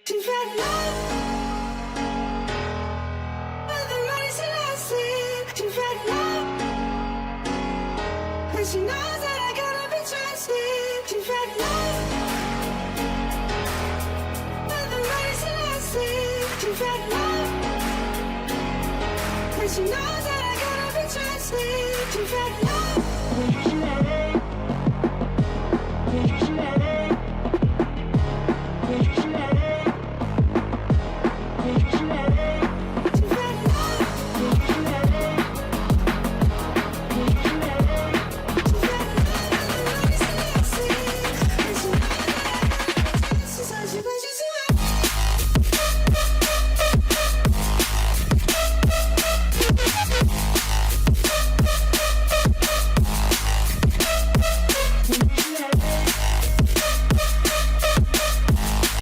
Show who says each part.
Speaker 1: She's got love with the money she lost it. She's got love, and she knows that I gotta be trusted. She's got love with the money she lost it. She's got love, and she knows that I gotta be trusted. She's got